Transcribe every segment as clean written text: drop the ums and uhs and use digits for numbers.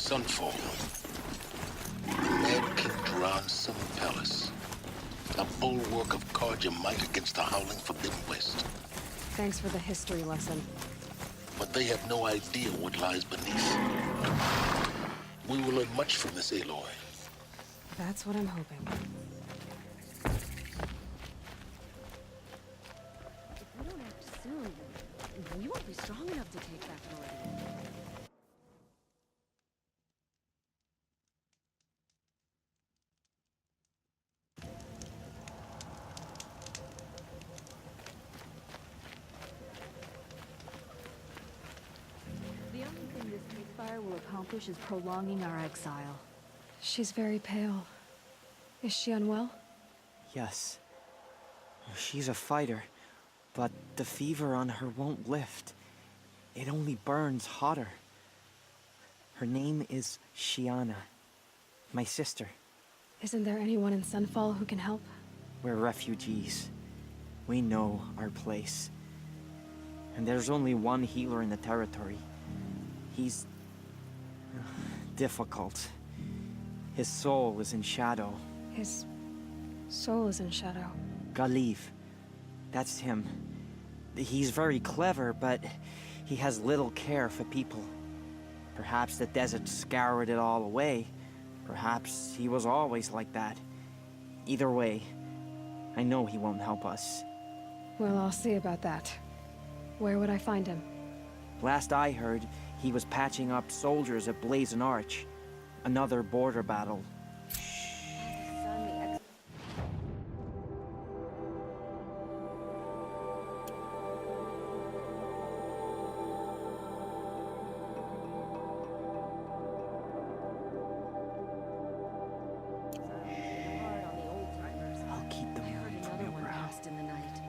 Sunfall. Mad King Duran's summer palace. A bulwark of Carja might against the howling Forbidden West. Thanks for the history lesson. But they have no idea what lies beneath. We will learn much from this Aloy. That's what I'm hoping. If we don't act soon, we won't be strong enough to take back Meridian. The only thing this ceasefire will accomplish is prolonging our exile. She's very pale. Is she unwell? Yes. She's a fighter, but the fever on her won't lift. It only burns hotter. Her name is Shiana, my sister. Isn't there anyone in Sunfall who can help? We're refugees. We know our place. And there's only one healer in the territory. He's difficult. His soul is in shadow. His soul is in shadow. Galiv. That's him. He's very clever, but he has little care for people. Perhaps the desert scoured it all away. Perhaps he was always like that. Either way, I know he won't help us. Well, I'll see about that. Where would I find him? Last I heard, he was patching up soldiers at Blazon Arch. Another border battle. I'll keep them ready for your brow. In the night.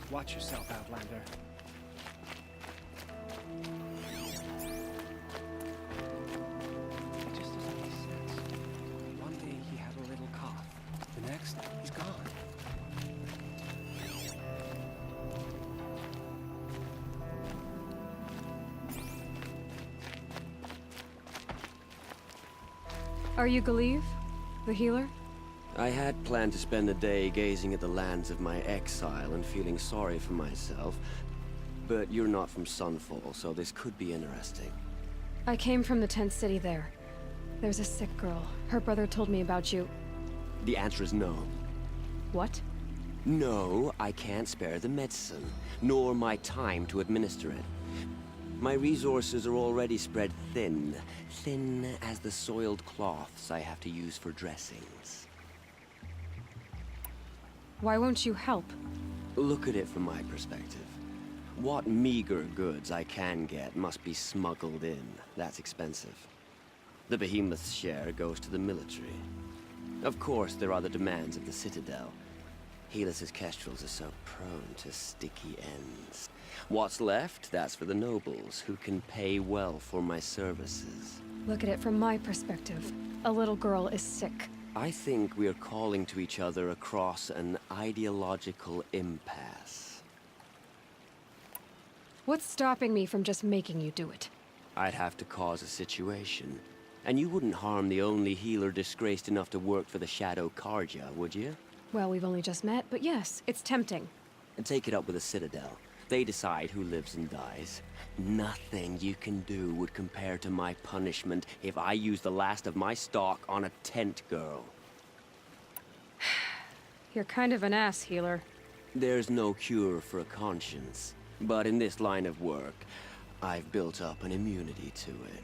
Watch yourself, Outlander. Just as I said, one day he had a little cough. The next, he's gone. Are you Galiv, the healer? I had planned to spend the day gazing at the lands of my exile and feeling sorry for myself, but you're not from Sunfall, so this could be interesting. I came from the tent city there. There's a sick girl. Her brother told me about you. The answer is no. What? No, I can't spare the medicine, nor my time to administer it. My resources are already spread thin, thin as the soiled cloths I have to use for dressings. Why won't you help? Look at it from my perspective. What meager goods I can get must be smuggled in. That's expensive. The behemoth's share goes to the military. Of course, there are the demands of the Citadel. Helis's kestrels are so prone to sticky ends. What's left, that's for the nobles, who can pay well for my services. Look at it from my perspective. A little girl is sick. I think we are calling to each other across an ideological impasse. What's stopping me from just making you do it? I'd have to cause a situation. And you wouldn't harm the only healer disgraced enough to work for the Shadow Carja, would you? Well, we've only just met, but yes, it's tempting. And take it up with the Citadel. They decide who lives and dies. Nothing you can do would compare to my punishment if I use the last of my stock on a tent girl. You're kind of an ass, healer. There's no cure for a conscience, but in this line of work, I've built up an immunity to it.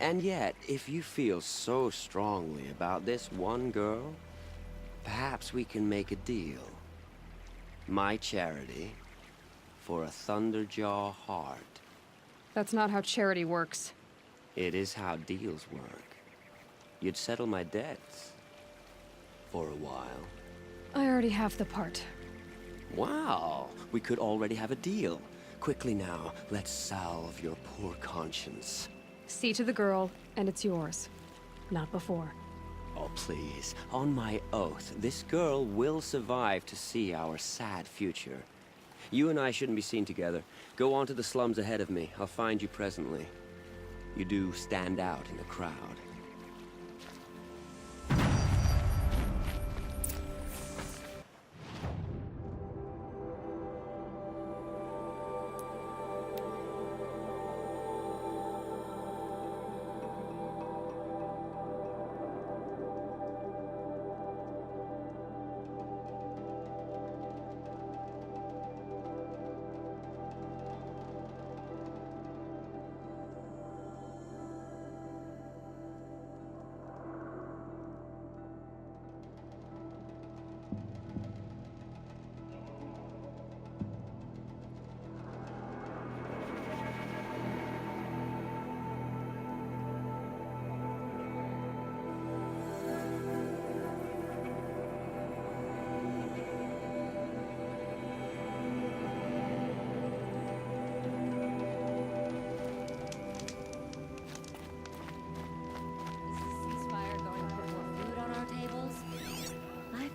And yet, if you feel so strongly about this one girl, perhaps we can make a deal. My charity for a Thunderjaw heart. That's not how charity works. It is how deals work. You'd settle my debts. For a while. I already have the part. Wow, we could already have a deal. Quickly now, let's salve your poor conscience. See to the girl, and it's yours. Not before. Oh, please. On my oath, this girl will survive to see our sad future. You and I shouldn't be seen together. Go on to the slums ahead of me. I'll find you presently. You do stand out in the crowd.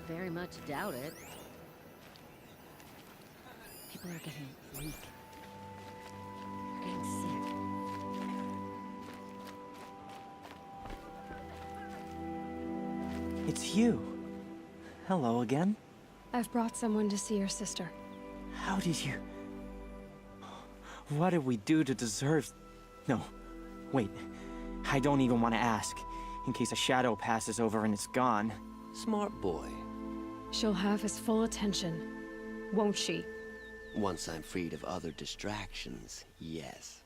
Very much doubt it. People are getting weak. They're getting sick. It's you. Hello again. I've brought someone to see your sister. How did you... What did we do to deserve... No, wait. I don't even want to ask, in case a shadow passes over and it's gone. Smart boy. She'll have his full attention, won't she? Once I'm freed of other distractions, yes.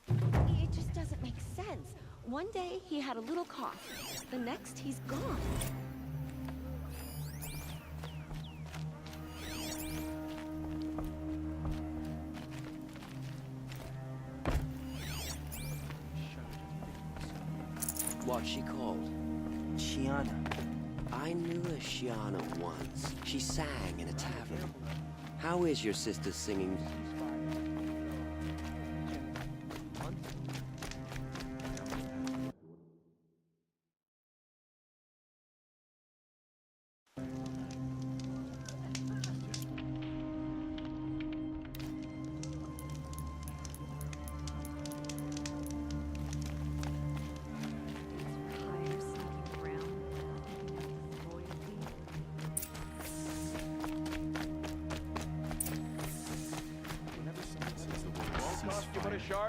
It just doesn't make sense. One day he had a little cough. The next he's gone. What's she called? Shiana. I knew a Shiana once. She sang in a tavern. How is your sister singing?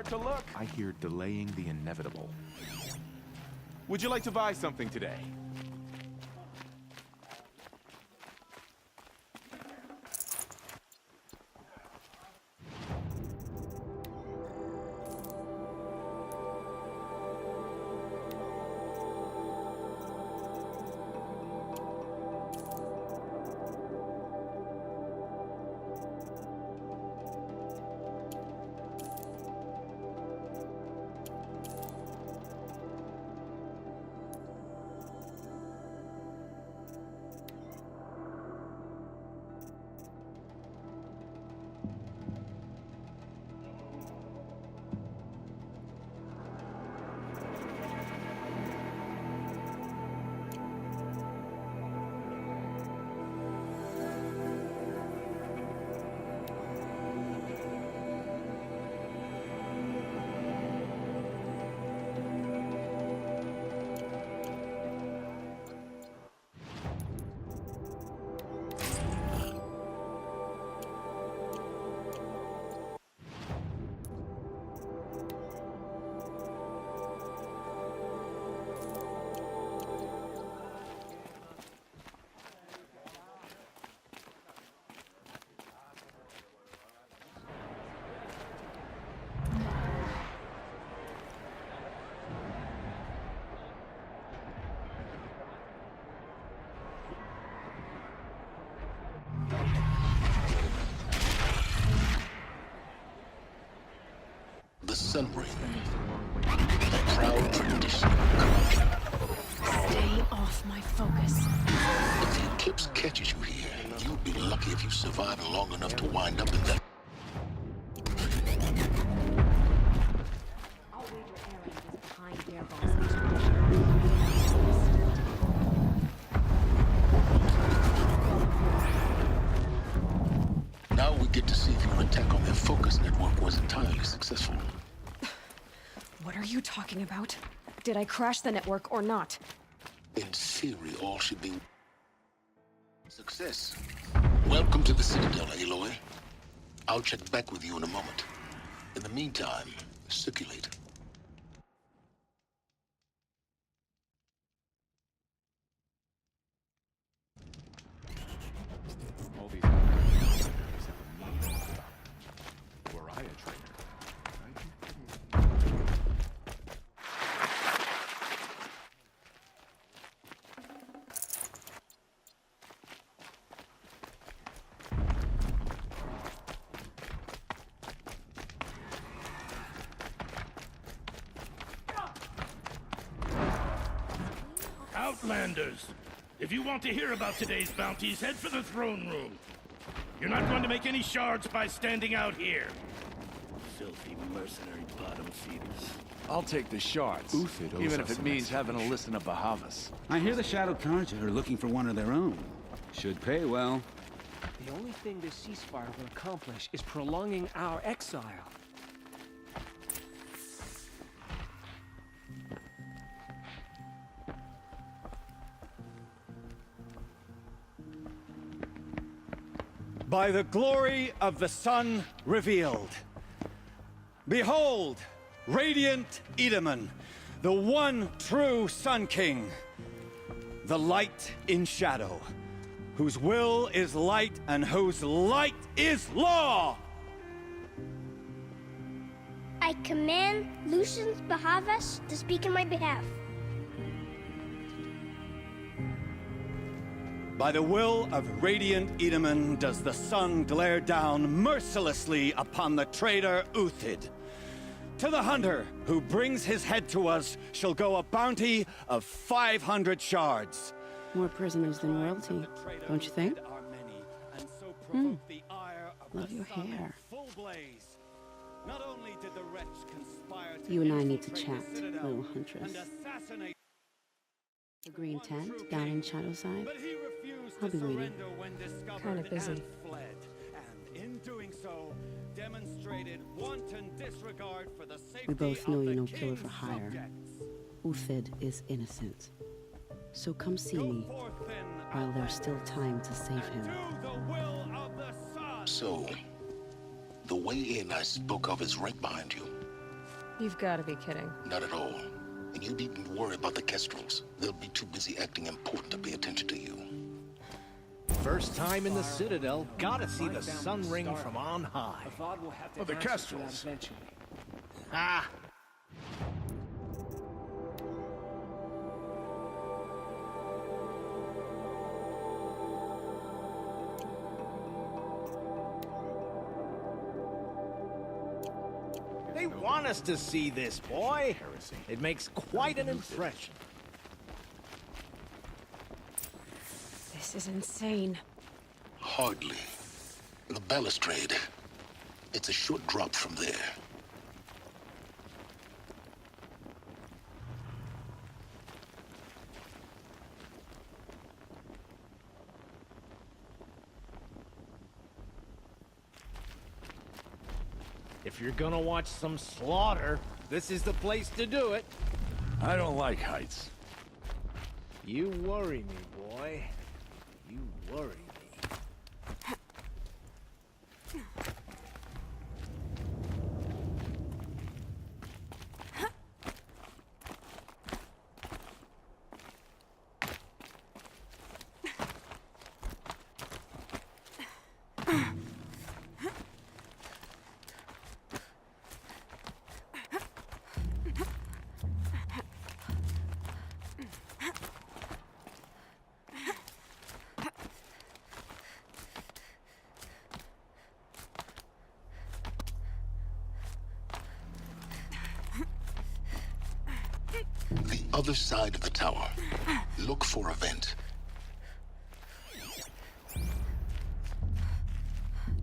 To look. I hear delaying the inevitable. Would you like to buy something today? Sunbreak. A proud tradition of corruption. Stay off my focus. If the eclipse catches you here, you'll be lucky if you survive long enough to wind up in that. I'll wager Aaron is behind Bearballs. Now we get to see if your attack on their focus network was entirely successful. What are you talking about? Did I crash the network or not? In theory, all should be success. Welcome to the Citadel, Aloy. I'll check back with you in a moment. In the meantime, circulate. All these outfits have a meaning to them. Were I a traitor, I'd be pretty... Outlanders! If you want to hear about today's bounties, head for the throne room. You're not going to make any shards by standing out here. Filthy mercenary bottom feeders. I'll take the shards, Uthid owes even us if it some means having to explanation. listen to Bahavas. I hear the Shadow Carja are looking for one of their own. Should pay well. The only thing this ceasefire will accomplish is prolonging our exile. By the glory of the sun revealed. Behold, radiant Edaman, the one true Sun King, the light in shadow, whose will is light and whose light is law! I command Lucius Bahavas to speak in my behalf. By the will of radiant Edaman does the sun glare down mercilessly upon the traitor Uthid. To the hunter who brings his head to us shall go a bounty of 500 shards. More prisoners than royalty, don't you think? Love your hair. Not only did the wretch conspire to You and I need to infiltrate chat, the Citadel little huntress. and assassinate The green tent down in Shadowside. But he refused I'll to be waiting. surrender when discovered Kinda busy. and fled. And in doing so, demonstrated wanton disregard for the safety We both know of you're the no killer for king's hire. subjects. Uthid is innocent. So come see Go me forth then, while there's still time to save him. do the will of the sun. So, the way in I spoke of is right behind you. You've got to be kidding. Not at all. And you needn't worry about the Kestrels. They'll be too busy acting important to pay attention to you. First time in the Citadel, gotta see the sun ring from on high. Avad will have to Oh, the answer for that Kestrels. eventually. Ah! They want us to see this, boy. It makes quite an impression. This is insane. Hardly. The balustrade. It's a short drop from there. If you're gonna watch some slaughter, this is the place to do it. I don't like heights. You worry me, boy. You worry me. other side of the tower. Look for a vent.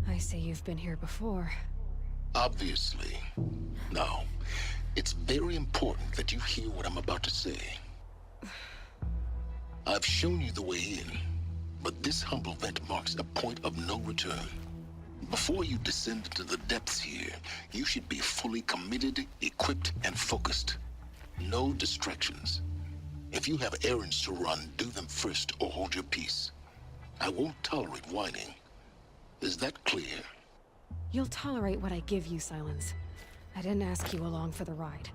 I see you've been here before. Obviously. Now, it's very important that you hear what I'm about to say. I've shown you the way in, but this humble vent marks a point of no return. Before you descend into the depths here, you should be fully committed, equipped, and focused. No distractions. If you have errands to run, do them first or hold your peace. I won't tolerate whining. Is that clear? You'll tolerate what I give you, Silence. I didn't ask you along for the ride.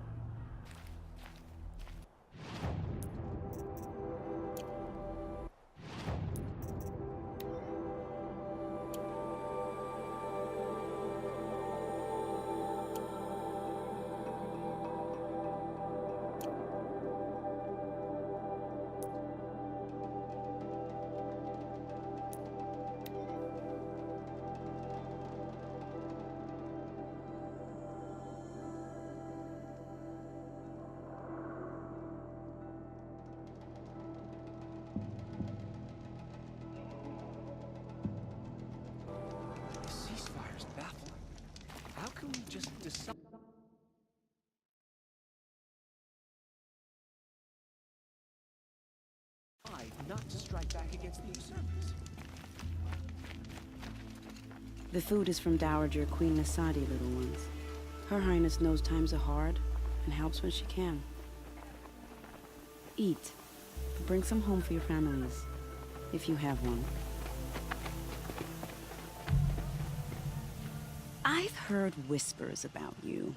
Not to strike back against the usurpers. The food is from Dowager Queen Nasadi, little ones. Her Highness knows times are hard and helps when she can. Eat. Bring some home for your families, if you have one. I've heard whispers about you.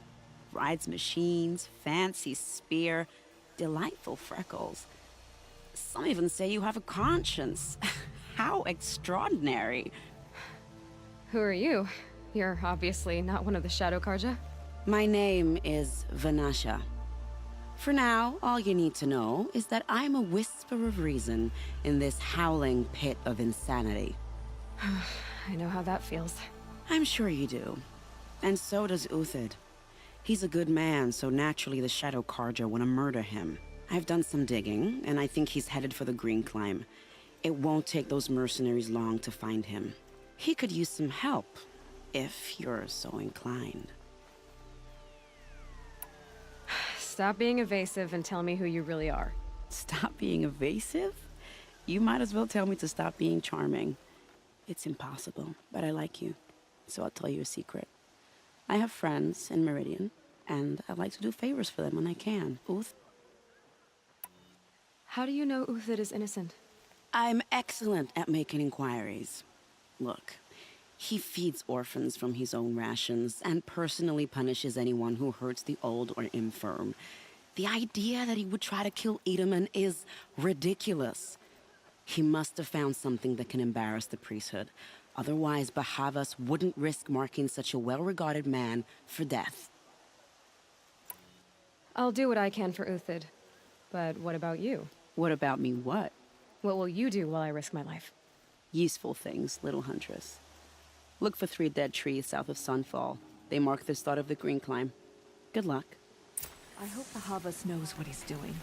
Rides machines, fancy spear, delightful freckles. Some even say you have a conscience. How extraordinary. Who are you? You're obviously not one of the Shadow Karja. My name is Vanasha. For now, all you need to know is that I'm a whisper of reason in this howling pit of insanity. I know how that feels. I'm sure you do. And so does Uthid. He's a good man, so naturally the Shadow Karja want to murder him. I've done some digging, and I think he's headed for the Green Climb. It won't take those mercenaries long to find him. He could use some help, if you're so inclined. Stop being evasive and tell me who you really are. Stop being evasive? You might as well tell me to stop being charming. It's impossible, but I like you, so I'll tell you a secret. I have friends in Meridian, and I like to do favors for them when I can. How do you know Uthid is innocent? I'm excellent at making inquiries. Look, he feeds orphans from his own rations and personally punishes anyone who hurts the old or infirm. The idea that he would try to kill Edaman is ridiculous. He must have found something that can embarrass the priesthood. Otherwise, Bahavas wouldn't risk marking such a well-regarded man for death. I'll do what I can for Uthid. But what about you? What about me what? What will you do while I risk my life? Useful things, little huntress. Look for 3 dead trees south of Sunfall. They mark the start of the Green Climb. Good luck. I hope the Havas knows what he's doing.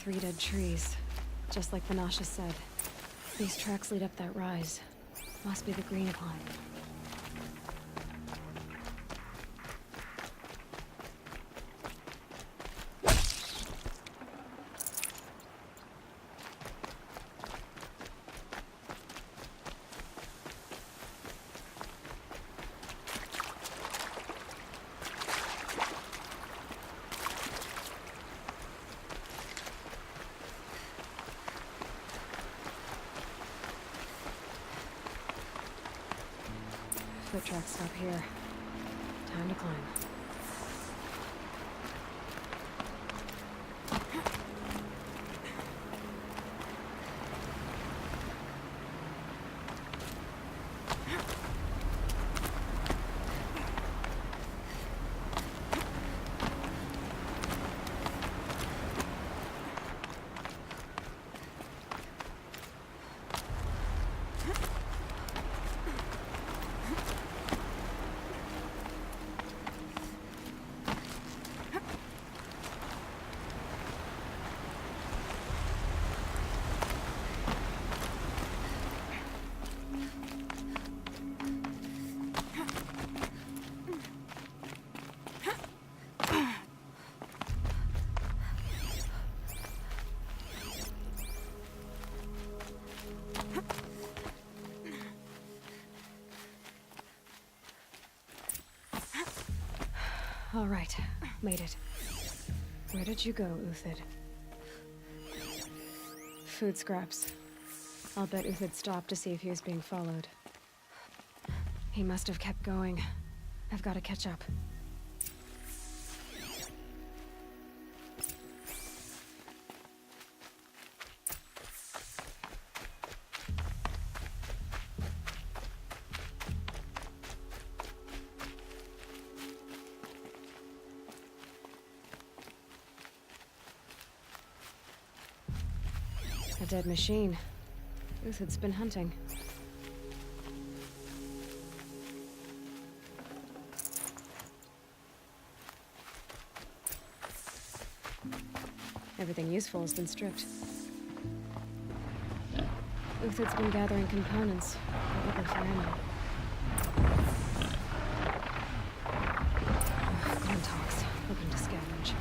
3 dead trees. Just like Vanasha said. These tracks lead up that rise. Must be the green pond. Foot tracks stop here. Time to climb. All right, made it. Where did you go, Uthid? Food scraps. I'll bet Uthid stopped to see if he was being followed. He must have kept going. I've got to catch up. A dead machine. Uthid's been hunting. Everything useful has been stripped. Uthid's been gathering components, looking for ammo. Contacts, looking to scavenge.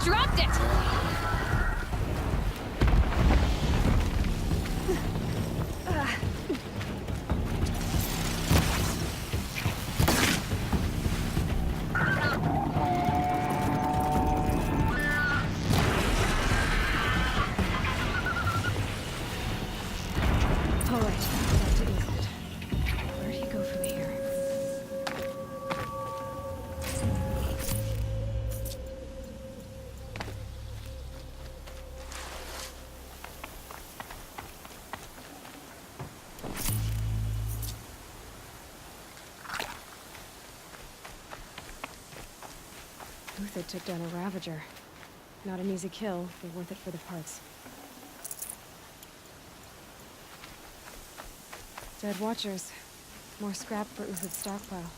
Dropped it! Uthid took down a Ravager. Not an easy kill, but worth it for the parts. Dead Watchers. More scrap for Uthid's stockpile.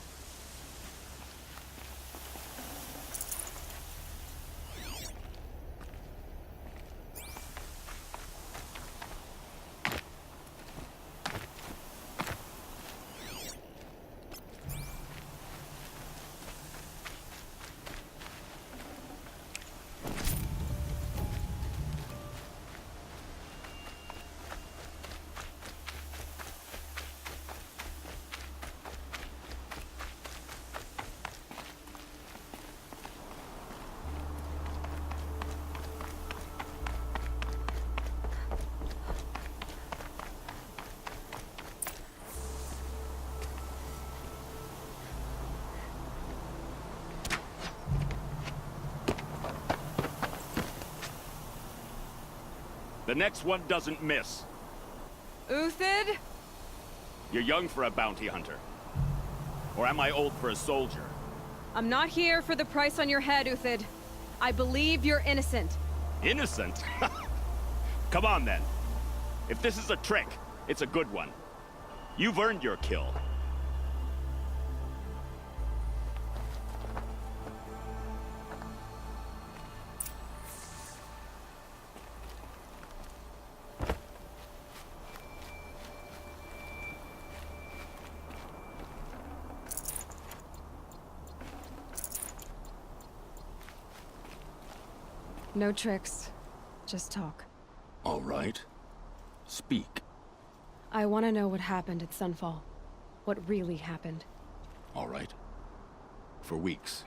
The next one doesn't miss. Uthid? You're young for a bounty hunter. Or am I old for a soldier? I'm not here for the price on your head, Uthid. I believe you're innocent. Innocent? Come on, then. If this is a trick, it's a good one. You've earned your kill. No tricks. Just talk. All right. Speak. I want to know what happened at Sunfall. What really happened. All right. For weeks,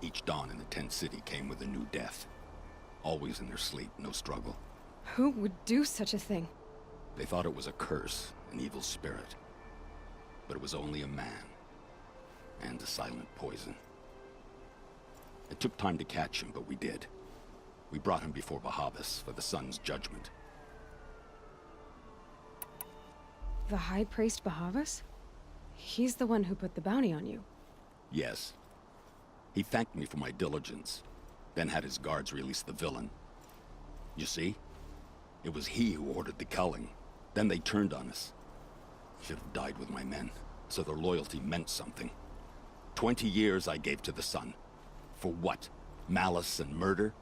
each dawn in the tent city came with a new death. Always in their sleep, no struggle. Who would do such a thing? They thought it was a curse, an evil spirit. But it was only a man. And a silent poison. It took time to catch him, but we did. We brought him before Bahavas for the sun's judgment. The High Priest Bahavas? He's the one who put the bounty on you. Yes. He thanked me for my diligence, then had his guards release the villain. You see? It was he who ordered the culling. Then they turned on us. Should have died with my men, so their loyalty meant something. 20 years I gave to the sun. For what? Malice and murder?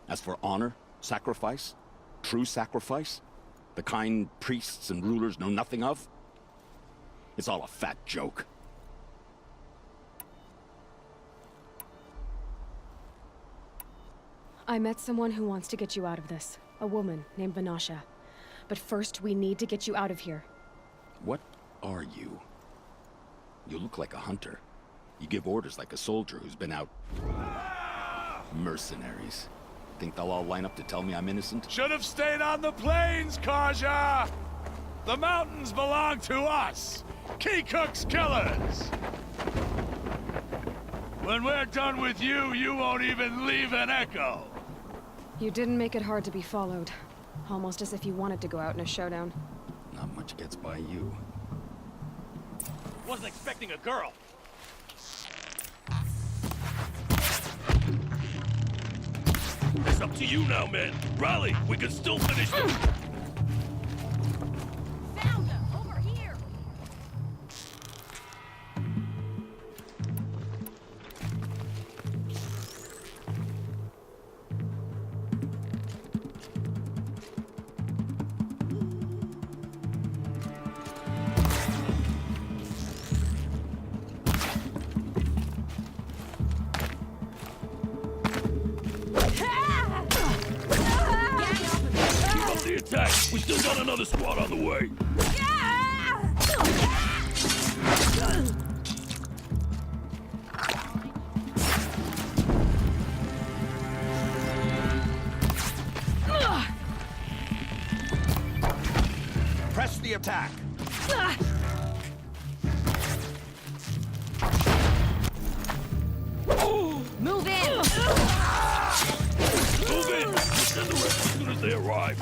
As for honor, sacrifice, true sacrifice, the kind priests and rulers know nothing of, it's all a fat joke. I met someone who wants to get you out of this. A woman named Vanasha. But first, we need to get you out of here. What are you? You look like a hunter. You give orders like a soldier who's been out... Mercenaries. Think they'll all line up to tell me I'm innocent? Should have stayed on the plains, Kaja! The mountains belong to us! Keecook's killers! When we're done with you, you won't even leave an echo! You didn't make it hard to be followed. Almost as if you wanted to go out in a showdown. Not much gets by you. Wasn't expecting a girl. It's up to you now, man. Rally, we can still finish this. Found him! Over here! The attack! We still got another squad on the way! Press the attack! Move in! Move in! We'll send the rest as soon as they arrive.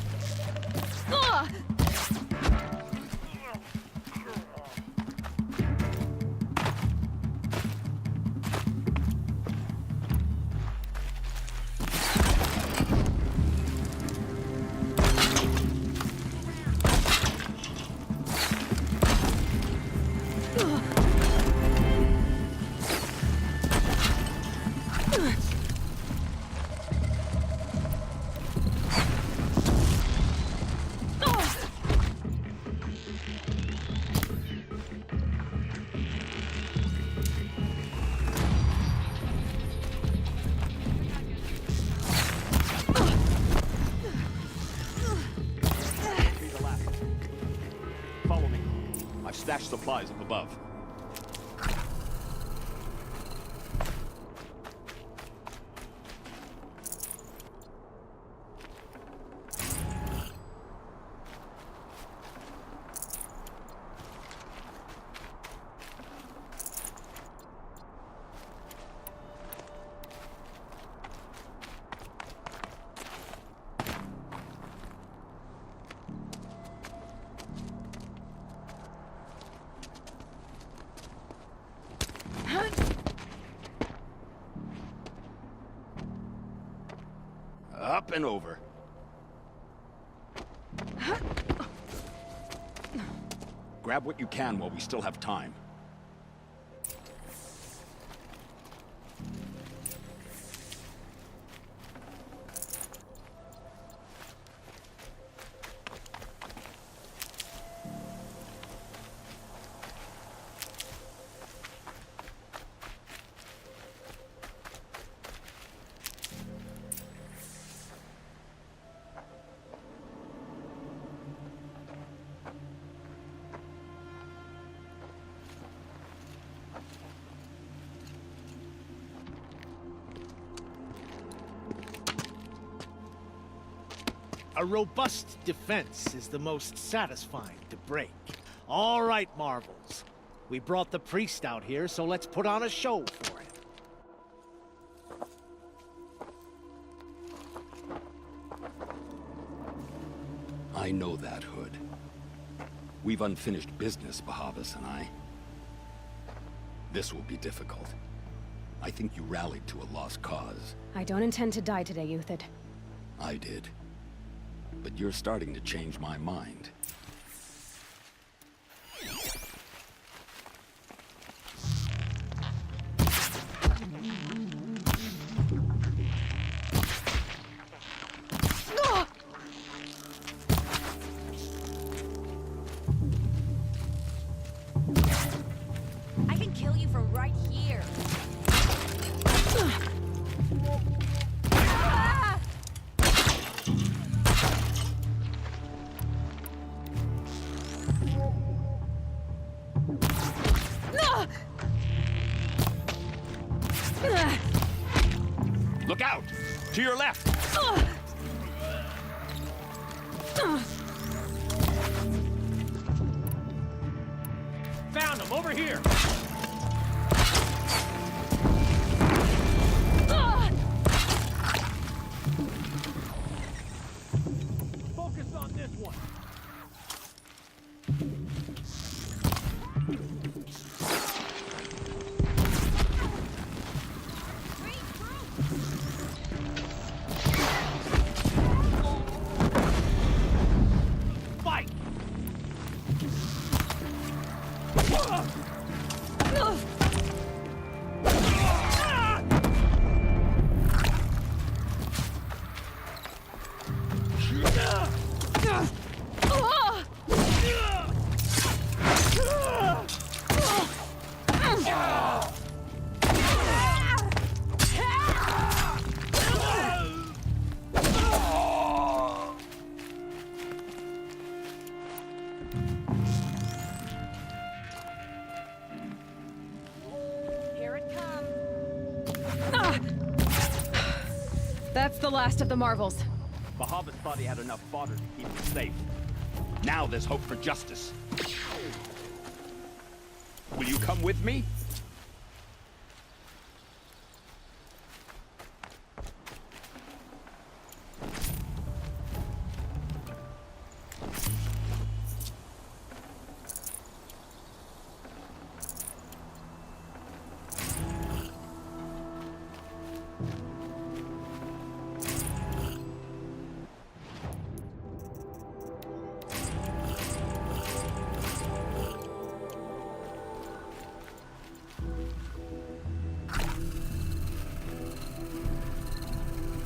supplies up above. Up and over. Grab what you can while we still have time. A robust defense is the most satisfying to break. All right, Marvels. We brought the priest out here, so let's put on a show for him. I know that, Hood. We've unfinished business, Bahavas and I. This will be difficult. I think you rallied to a lost cause. I don't intend to die today, Euthyd. I did. But you're starting to change my mind. I can kill you from right here. Look out! To your left! Found him, over here! Focus on this one! Fight! Here it comes. That's the last of the Marvels. Bahavas thought he had enough fodder to keep him safe. Now there's hope for justice. Will you come with me?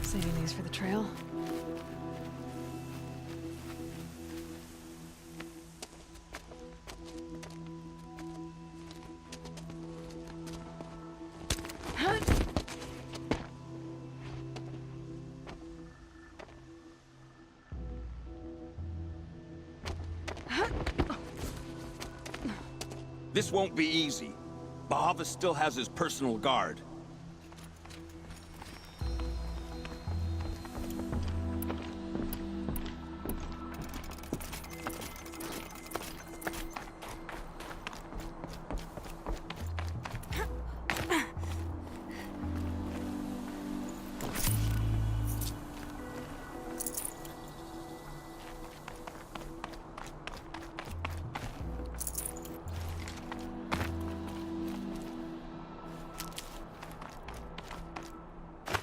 Saving these for the trail. This won't be easy. Bahavas still has his personal guard.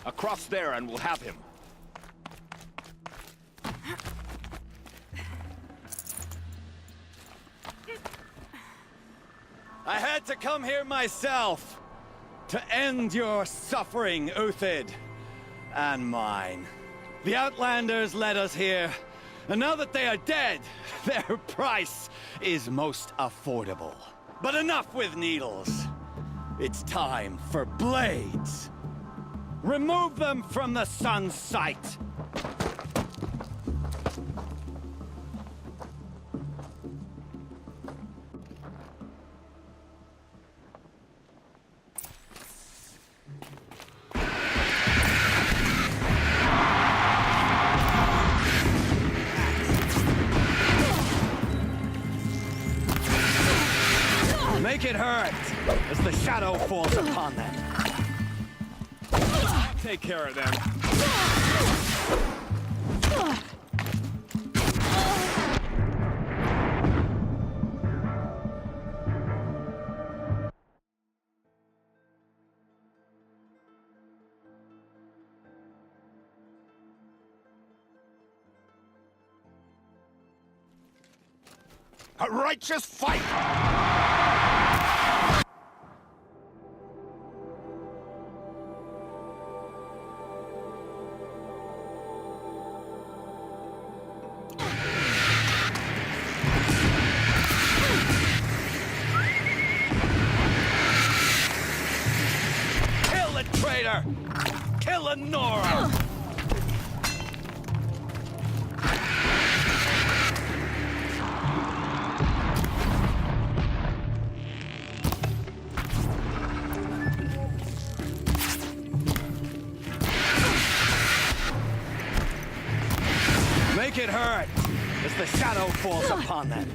Across there and we'll have him. I had to come here myself to end your suffering, Uthid, and mine. The Outlanders led us here, and now that they are dead, their price is most affordable. But enough with needles. It's time for blades. Remove them from the sun's sight. Make it hurt as the shadow falls upon them. Take care of them. A righteous fight! Kill the traitor! Kill the Nora! Make it hurt as the shadow falls upon them.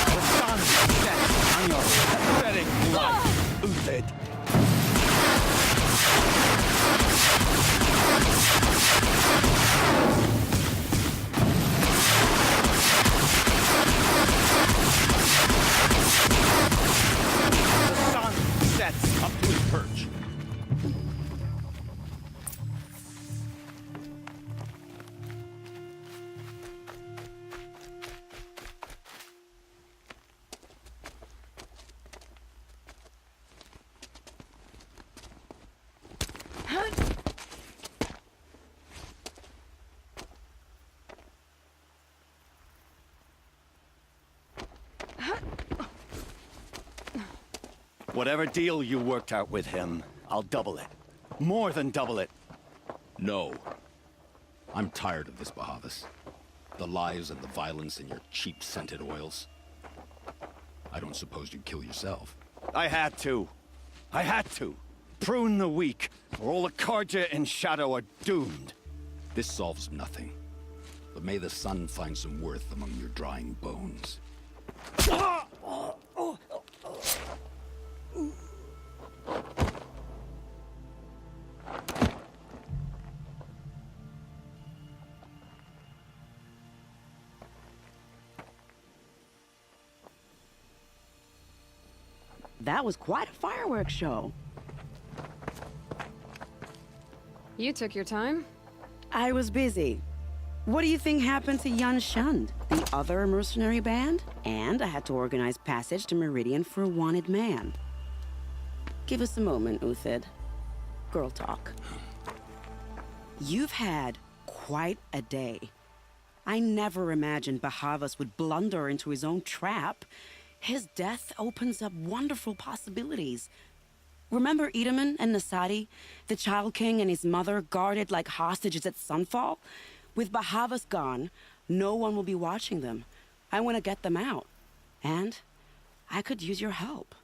The sun sets on your pathetic blood, Uthid. Up to his perch. Whatever deal you worked out with him, I'll double it. More than double it. No. I'm tired of this, Bahavas. The lies and the violence and your cheap scented oils. I don't suppose you'd kill yourself. I had to. I had to. Prune the weak, or all the Karja in Shadow are doomed. This solves nothing. But may the sun find some worth among your drying bones. That was quite a fireworks show. You took your time? I was busy. What do you think happened to Yun Shund, the other mercenary band? And I had to organize passage to Meridian for a wanted man. Give us a moment, Uthid. Girl talk. You've had quite a day. I never imagined Bahavas would blunder into his own trap. His death opens up wonderful possibilities. Remember Edaman and Nasadi, the Child King and his mother guarded like hostages at Sunfall? With Bahavas gone, no one will be watching them. I want to get them out. And I could use your help.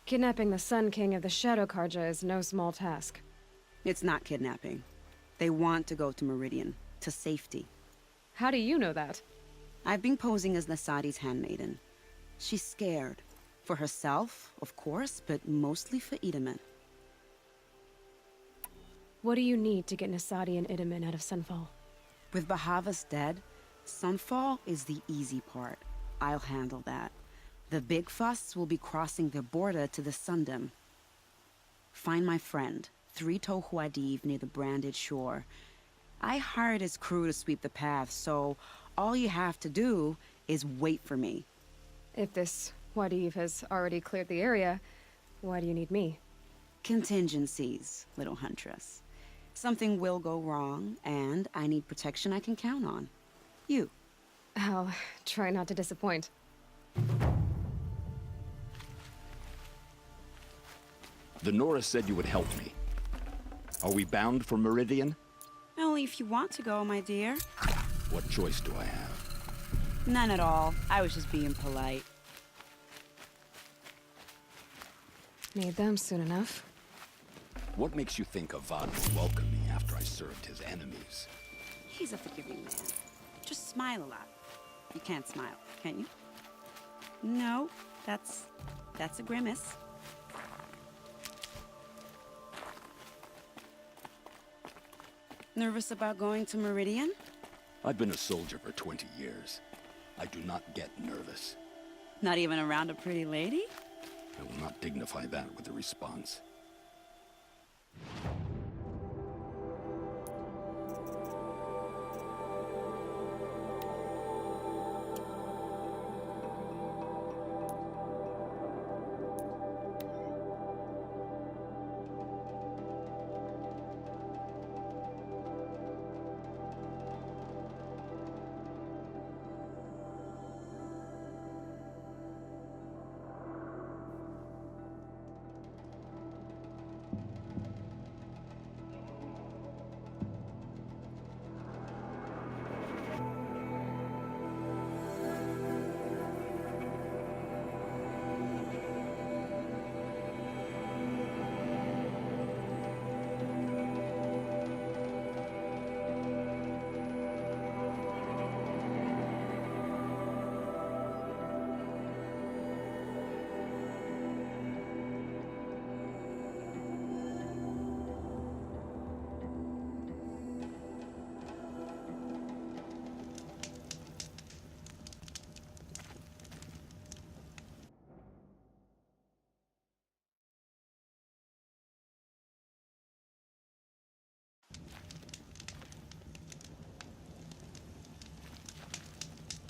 Kidnapping the Sun King of the Shadow Karja is no small task. It's not kidnapping. They want to go to Meridian, to safety. How do you know that? I've been posing as Nasadi's handmaiden. She's scared. For herself, of course, but mostly for Edaman. What do you need to get Nasadi and Edaman out of Sunfall? With Bahavas dead, Sunfall is the easy part. I'll handle that. The big fuss will be crossing the border to the Sundom. Find my friend, 3-Toe Huadiv near the branded shore. I hired his crew to sweep the path, so all you have to do is wait for me. If this Huadiv has already cleared the area, why do you need me? Contingencies, little huntress. Something will go wrong, and I need protection I can count on. You. I'll try not to disappoint. The Nora said you would help me. Are we bound for Meridian? Only if you want to go, my dear. What choice do I have? None at all. I was just being polite. Need them soon enough. What makes you think Avad will welcome me after I served his enemies? He's a forgiving man. Just smile a lot. You can't smile, can you? No, that's a grimace. Nervous about going to Meridian? I've been a soldier for 20 years. I do not get nervous. Not even around a pretty lady? I will not dignify that with a response.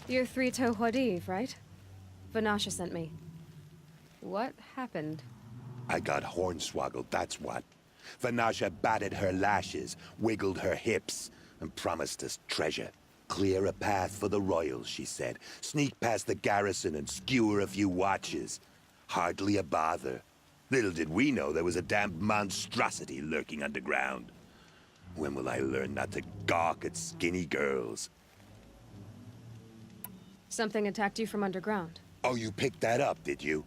You're 3-Toe Huadiv, right? Vanasha sent me. What happened? I got hornswoggled, that's what. Vanasha batted her lashes, wiggled her hips, and promised us treasure. Clear a path for the royals, she said. Sneak past the garrison and skewer a few watches. Hardly a bother. Little did we know there was a damned monstrosity lurking underground. When will I learn not to gawk at skinny girls? Something attacked you from underground. Oh, you picked that up, did you?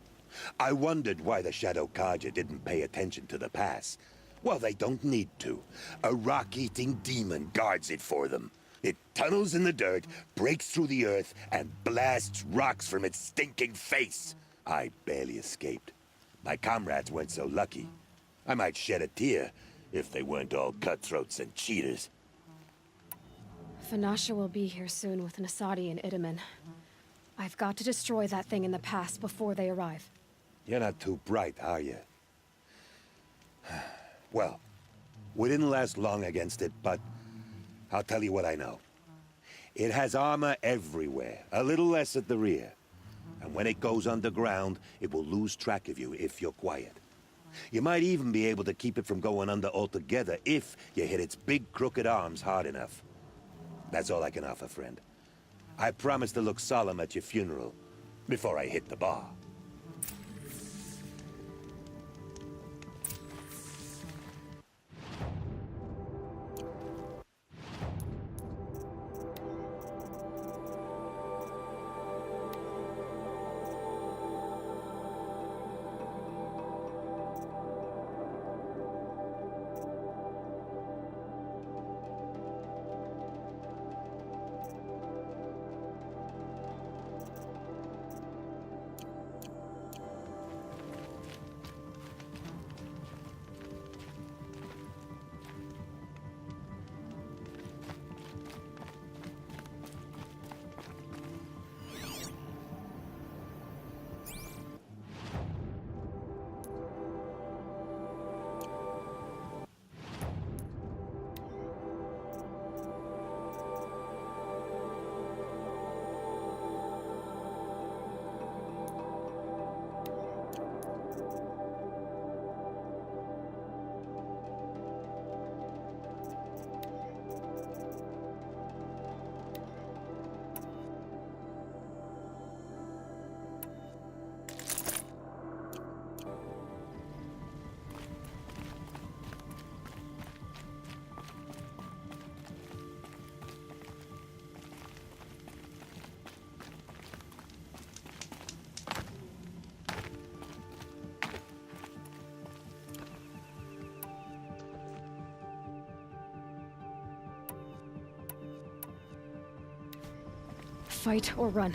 I wondered why the Shadow Karja didn't pay attention to the pass. Well, they don't need to. A rock-eating demon guards it for them. It tunnels in the dirt, breaks through the earth, and blasts rocks from its stinking face. I barely escaped. My comrades weren't so lucky. I might shed a tear if they weren't all cutthroats and cheaters. Vanasha will be here soon with Nasadi and Edaman. I've got to destroy that thing in the pass before they arrive. You're not too bright, are you? Well, we didn't last long against it, but I'll tell you what I know. It has armor everywhere, a little less at the rear. And when it goes underground, it will lose track of you if you're quiet. You might even be able to keep it from going under altogether if you hit its big crooked arms hard enough. That's all I can offer, friend. I promise to look solemn at your funeral before I hit the bar. Fight or run.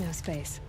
No space.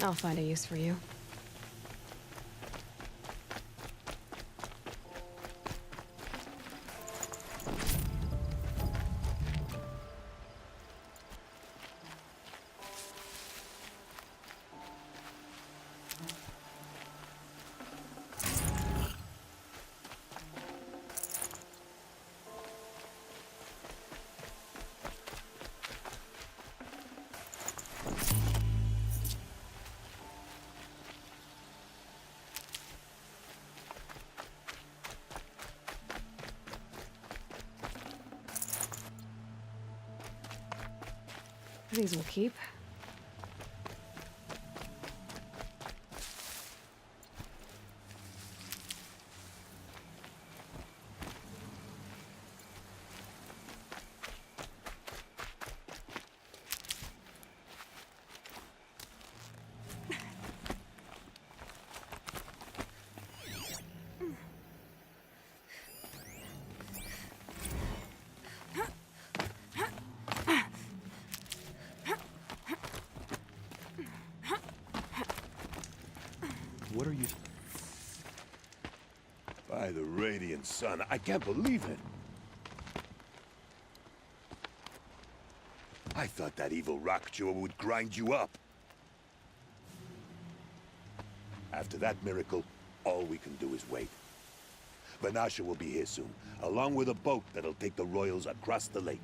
I'll find a use for you. These will keep. What are you... By the radiant sun, I can't believe it. I thought that evil rock chewer would grind you up. After that miracle, all we can do is wait. Vanasha will be here soon, along with a boat that'll take the royals across the lake.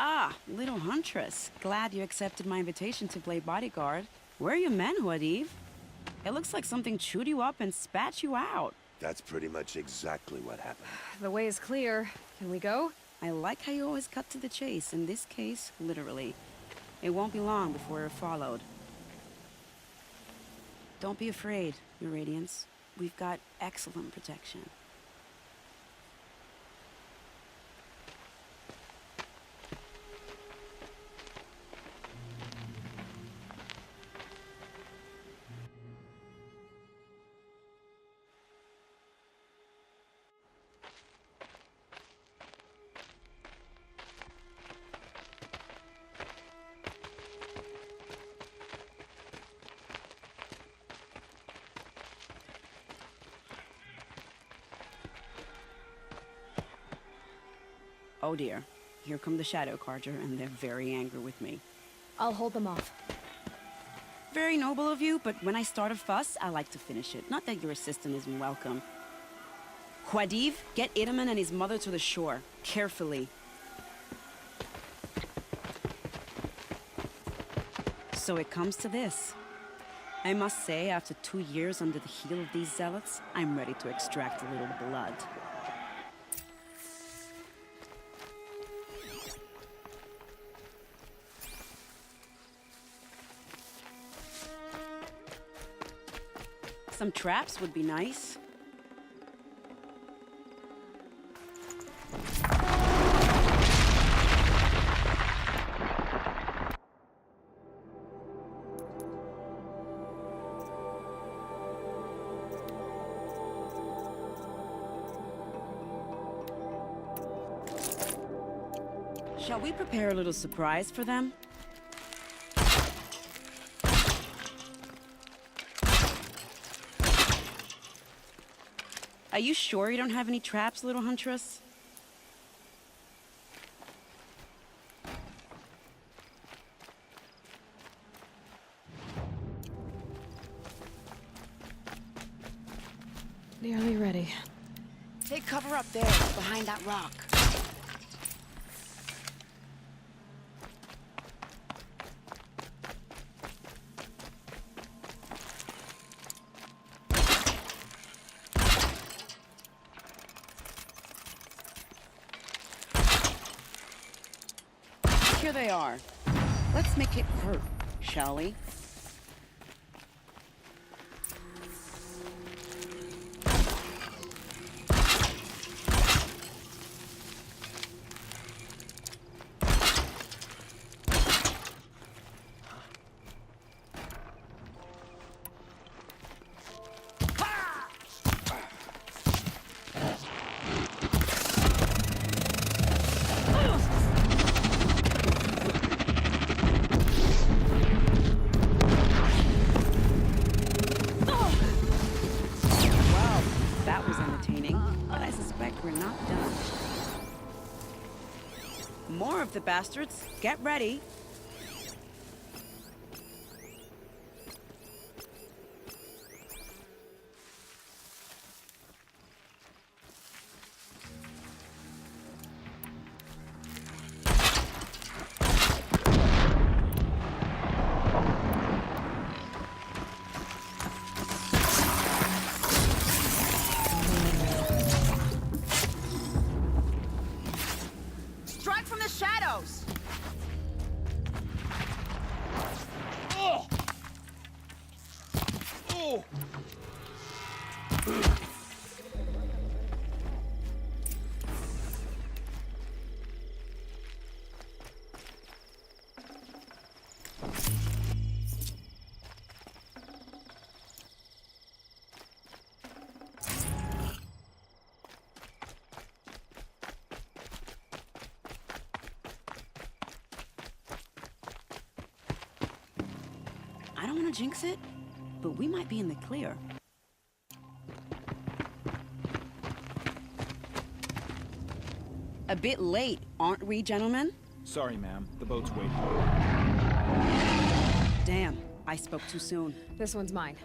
Ah, little huntress. Glad you accepted my invitation to play bodyguard. Where are your men, Huadiv? It looks like something chewed you up and spat you out. That's pretty much exactly what happened. The way is clear. Can we go? I like how you always cut to the chase. In this case, literally. It won't be long before we're followed. Don't be afraid, Your Radiance. We've got excellent protection. Oh dear. Here come the Shadow Carter, and they're very angry with me. I'll hold them off. Very noble of you, but when I start a fuss, I like to finish it. Not that your assistant isn't welcome. Huadiv, get Itaman and his mother to the shore. Carefully. So it comes to this. I must say, after 2 years under the heel of these zealots, I'm ready to extract a little blood. Some traps would be nice. Shall we prepare a little surprise for them? Are you sure you don't have any traps, little huntress? Take cover up there, behind that rock. Here they are. Let's make it hurt, shall we? More of the bastards. Get ready. Strike from the shadows! Oh! Oh! I don't want to jinx it, but we might be in the clear. A bit late, aren't we, gentlemen? Sorry, ma'am. The boat's waiting. Damn, I spoke too soon. This one's mine.